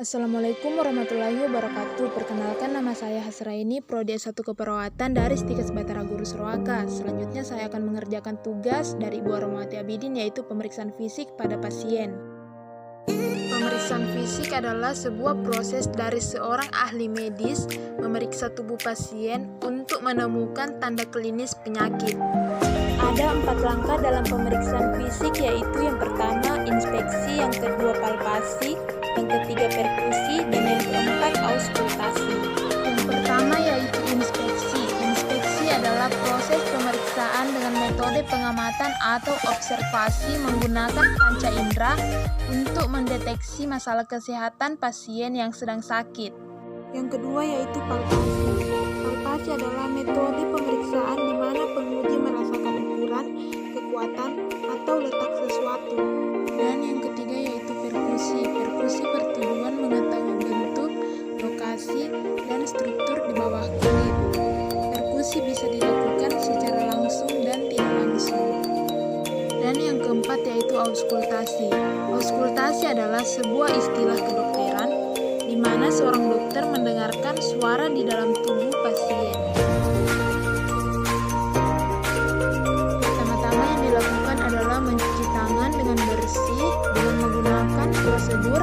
Assalamualaikum warahmatullahi wabarakatuh. Perkenalkan, nama saya Hasraini, Prodi S1 Keperawatan dari Stikes Batara Guru Surwaka. Selanjutnya saya akan mengerjakan tugas dari Ibu Aromawati Abidin, yaitu pemeriksaan fisik pada pasien. Pemeriksaan fisik adalah sebuah proses dari seorang ahli medis memeriksa tubuh pasien untuk menemukan tanda klinis penyakit. Ada 4 langkah dalam pemeriksaan fisik, yaitu yang pertama inspeksi, yang kedua palpasi, yang ketiga perkusi, dan yang keempat auskultasi. Yang pertama yaitu inspeksi. Inspeksi adalah proses pemeriksaan dengan metode pengamatan atau observasi menggunakan panca indera untuk mendeteksi masalah kesehatan pasien yang sedang sakit. Yang kedua yaitu palpasi. Palpasi adalah metode pemeriksaan di mana penguji merasakan ukuran, kekuatan, atau letak sesuatu. Dan yang ketiga yaitu perkusi. Perkusi bertujuan mengetahui bentuk, lokasi, dan struktur di bawah kulit. Perkusi bisa dilakukan secara langsung dan tidak langsung. Dan yang keempat yaitu auskultasi. Auskultasi adalah sebuah istilah kedokteran di mana seorang dokter mendengarkan suara di dalam tubuh pasien. Pertama-tama yang dilakukan adalah mencuci tangan dengan bersih dengan menggunakan prosedur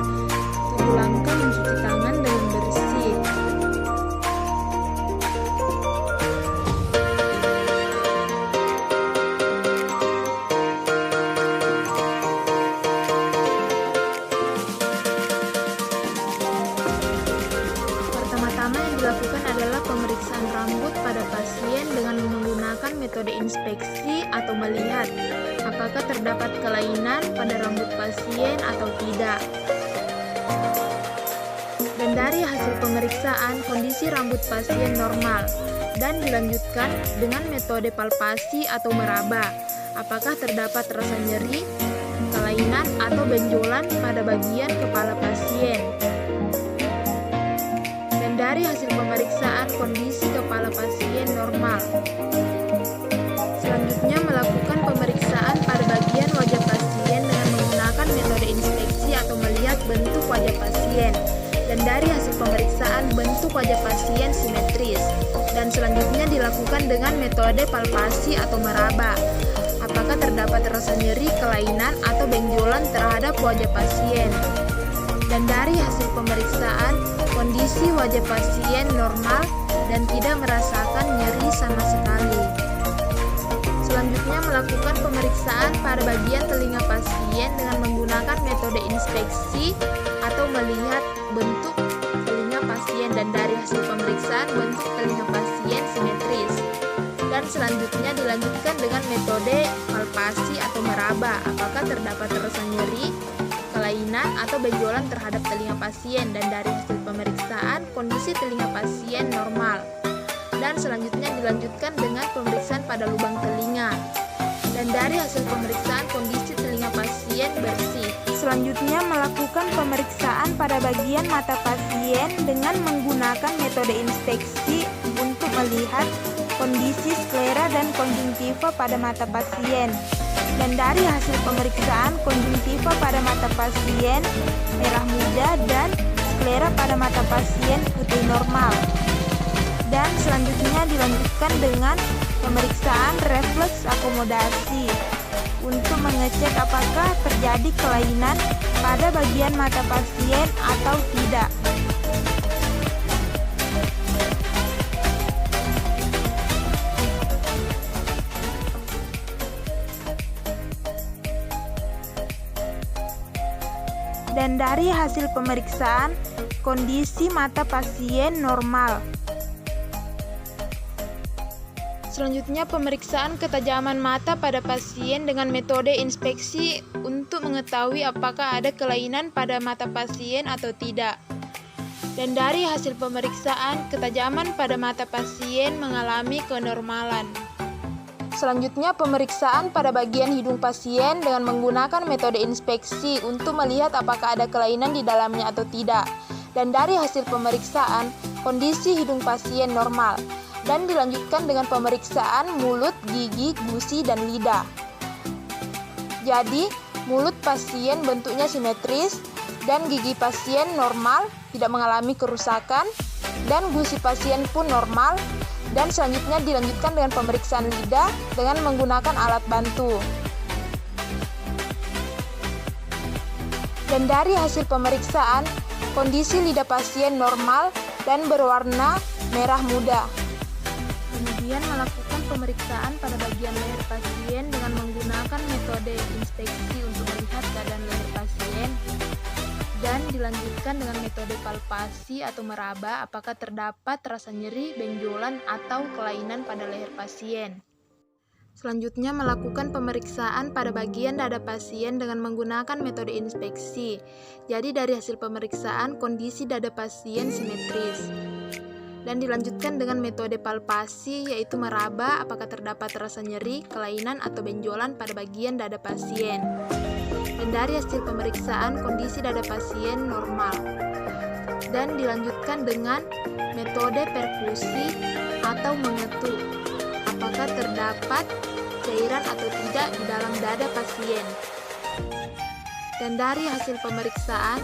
7 langkah mencuci tangan dengan bersih. Pertama-tama yang dilakukan adalah pemeriksaan rambut pada pasien dengan menggunakan metode inspeksi atau melihat apakah terdapat kelainan pada rambut pasien atau tidak. Dan dari hasil pemeriksaan, kondisi rambut pasien normal. Dan dilanjutkan dengan metode palpasi atau meraba. Apakah terdapat rasa nyeri, kelainan, atau benjolan pada bagian kepala pasien. Dan dari hasil pemeriksaan, kondisi kepala pasien normal. Selanjutnya melakukan pemeriksaan pada bagian wajah pasien dengan menggunakan metode inspeksi atau melihat bentuk wajah pasien. Dan dari hasil pemeriksaan, bentuk wajah pasien simetris. Dan selanjutnya dilakukan dengan metode palpasi atau meraba. Apakah terdapat rasa nyeri, kelainan, atau benjolan terhadap wajah pasien. Dan dari hasil pemeriksaan, kondisi wajah pasien normal dan tidak merasakan nyeri sama sekali. Selanjutnya melakukan pemeriksaan pada bagian telinga pasien dengan menggunakan metode inspeksi atau melihat bentuk telinga pasien, dan dari hasil pemeriksaan bentuk telinga pasien simetris. Dan selanjutnya dilanjutkan dengan metode palpasi atau meraba. Apakah terdapat rasa nyeri, kelainan, atau benjolan terhadap telinga pasien, dan dari hasil pemeriksaan kondisi telinga pasien normal. Dan selanjutnya dilanjutkan dengan pemeriksaan pada lubang telinga. Dan dari hasil pemeriksaan kondisi telinga pasien bersih. Selanjutnya melakukan pemeriksaan pada bagian mata pasien dengan menggunakan metode inspeksi untuk melihat kondisi sklera dan konjungtiva pada mata pasien. Dan dari hasil pemeriksaan konjungtiva pada mata pasien merah muda dan sklera pada mata pasien putih normal. Dan selanjutnya dilanjutkan dengan pemeriksaan refleks akomodasi untuk mengecek apakah terjadi kelainan pada bagian mata pasien atau tidak. Dan dari hasil pemeriksaan, kondisi mata pasien normal. Selanjutnya pemeriksaan ketajaman mata pada pasien dengan metode inspeksi untuk mengetahui apakah ada kelainan pada mata pasien atau tidak. Dan dari hasil pemeriksaan, ketajaman pada mata pasien mengalami kenormalan. Selanjutnya pemeriksaan pada bagian hidung pasien dengan menggunakan metode inspeksi untuk melihat apakah ada kelainan di dalamnya atau tidak. Dan dari hasil pemeriksaan, kondisi hidung pasien normal. Dan dilanjutkan dengan pemeriksaan mulut, gigi, gusi, dan lidah. Jadi, mulut pasien bentuknya simetris, dan gigi pasien normal, tidak mengalami kerusakan, dan gusi pasien pun normal. Dan selanjutnya dilanjutkan dengan pemeriksaan lidah dengan menggunakan alat bantu. Dan dari hasil pemeriksaan, kondisi lidah pasien normal dan berwarna merah muda. Kemudian melakukan pemeriksaan pada bagian leher pasien dengan menggunakan metode inspeksi untuk melihat keadaan leher pasien. Dan dilanjutkan dengan metode palpasi atau meraba apakah terdapat rasa nyeri, benjolan, atau kelainan pada leher pasien. Selanjutnya melakukan pemeriksaan pada bagian dada pasien dengan menggunakan metode inspeksi. Jadi dari hasil pemeriksaan kondisi dada pasien simetris. Dan dilanjutkan dengan metode palpasi yaitu meraba apakah terdapat rasa nyeri, kelainan, atau benjolan pada bagian dada pasien. Dan dari hasil pemeriksaan kondisi dada pasien normal. Dan dilanjutkan dengan metode perkusi atau mengetuk apakah terdapat cairan atau tidak di dalam dada pasien. Dan dari hasil pemeriksaan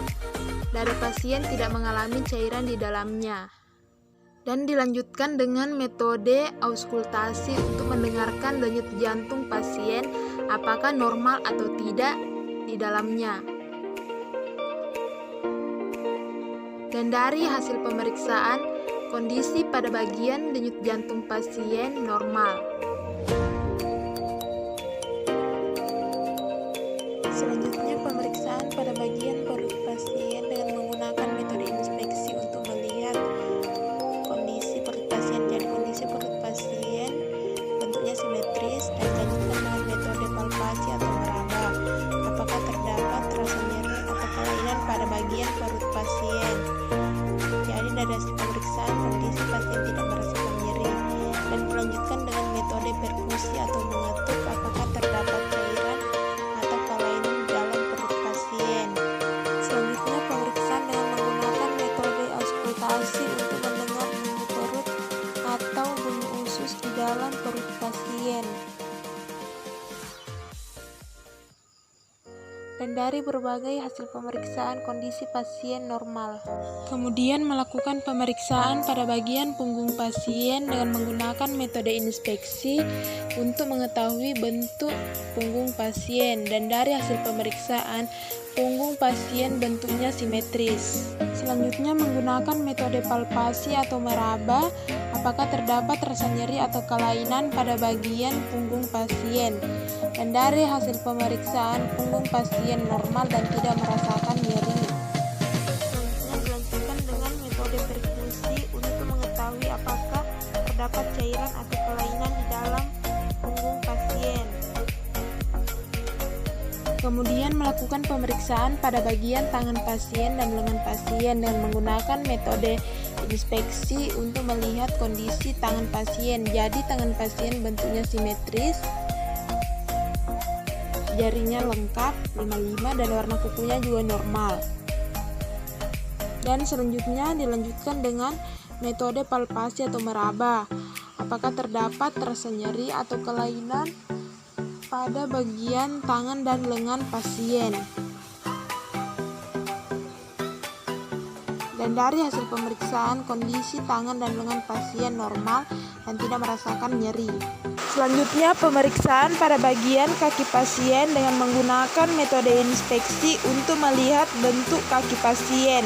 dada pasien tidak mengalami cairan di dalamnya. Dan dilanjutkan dengan metode auskultasi untuk mendengarkan denyut jantung pasien apakah normal atau tidak di dalamnya. Dan dari hasil pemeriksaan kondisi pada bagian denyut jantung pasien normal. Selanjutnya pemeriksaan pada bagian perut pasien dengan menggunakan metode inspeksi untuk melihat kondisi perut pasien. Jadi kondisi perut pasien bentuknya simetris dan dilanjutkan dengan metode palpasi atau meraba apakah terdapat rasa nyeri atau kelainan pada bagian perut pasien. Jadi dari hasil pemeriksaan kondisi pasien tidak merasakan nyeri. Dan dilanjutkan dengan metode perkusi atau mengetuk apakah terdapat cairan atau kelainan di dalam perut pasien. Selanjutnya pemeriksaan dengan menggunakan metode auskultasi untuk mendengar bunyi perut atau bunyi usus di dalam perut pasien. Dan dari berbagai hasil pemeriksaan kondisi pasien normal. Kemudian melakukan pemeriksaan pada bagian punggung pasien dengan menggunakan metode inspeksi untuk mengetahui bentuk punggung pasien. Dan dari hasil pemeriksaan punggung pasien bentuknya simetris. Selanjutnya menggunakan metode palpasi atau meraba apakah terdapat rasa nyeri atau kelainan pada bagian punggung pasien. Dan dari hasil pemeriksaan punggung pasien normal dan tidak merasakan nyeri. Selanjutnya dilanjutkan dengan metode perkusi untuk mengetahui apakah terdapat cairan atau kelainan di dalam punggung pasien. Kemudian melakukan pemeriksaan pada bagian tangan pasien dan lengan pasien dengan menggunakan metode inspeksi untuk melihat kondisi tangan pasien. Jadi tangan pasien bentuknya simetris, jarinya lengkap 55 dan warna kukunya juga normal. Dan selanjutnya dilanjutkan dengan metode palpasi atau meraba apakah terdapat rasa nyeri atau kelainan pada bagian tangan dan lengan pasien. Dan dari hasil pemeriksaan kondisi tangan dan lengan pasien normal dan tidak merasakan nyeri. Selanjutnya pemeriksaan pada bagian kaki pasien dengan menggunakan metode inspeksi untuk melihat bentuk kaki pasien.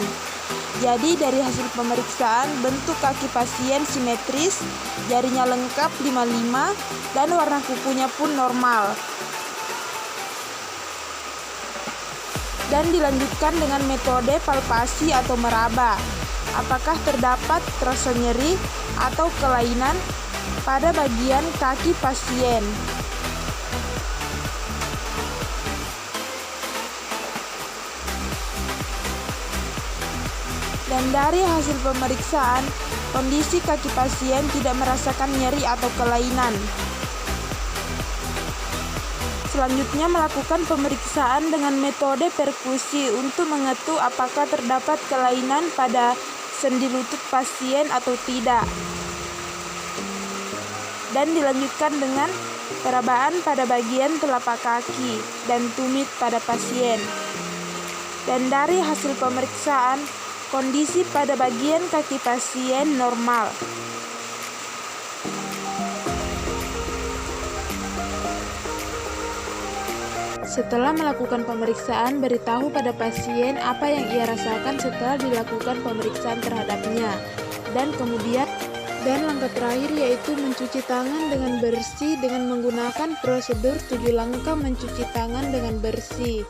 Jadi dari hasil pemeriksaan bentuk kaki pasien simetris, jarinya lengkap 55 dan warna kukunya pun normal. Dan dilanjutkan dengan metode palpasi atau meraba apakah terdapat rasa nyeri atau kelainan pada bagian kaki pasien. Dan dari hasil pemeriksaan, kondisi kaki pasien tidak merasakan nyeri atau kelainan. Selanjutnya melakukan pemeriksaan dengan metode perkusi untuk mengetuk apakah terdapat kelainan pada sendi lutut pasien atau tidak. Dan dilanjutkan dengan perabaan pada bagian telapak kaki dan tumit pada pasien. Dan dari hasil pemeriksaan, kondisi pada bagian kaki pasien normal. Setelah melakukan pemeriksaan, beritahu pada pasien apa yang ia rasakan setelah dilakukan pemeriksaan terhadapnya. Dan langkah terakhir yaitu mencuci tangan dengan bersih dengan menggunakan prosedur 7 langkah mencuci tangan dengan bersih.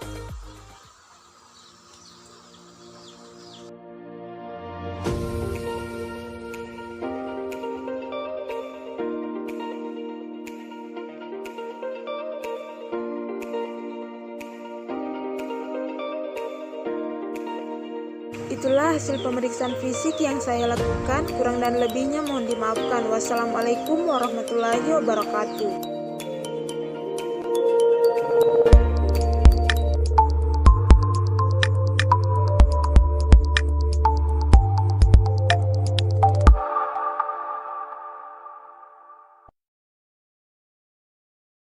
Itulah hasil pemeriksaan fisik yang saya lakukan. Kurang dan lebihnya mohon dimaafkan. Wassalamualaikum warahmatullahi wabarakatuh.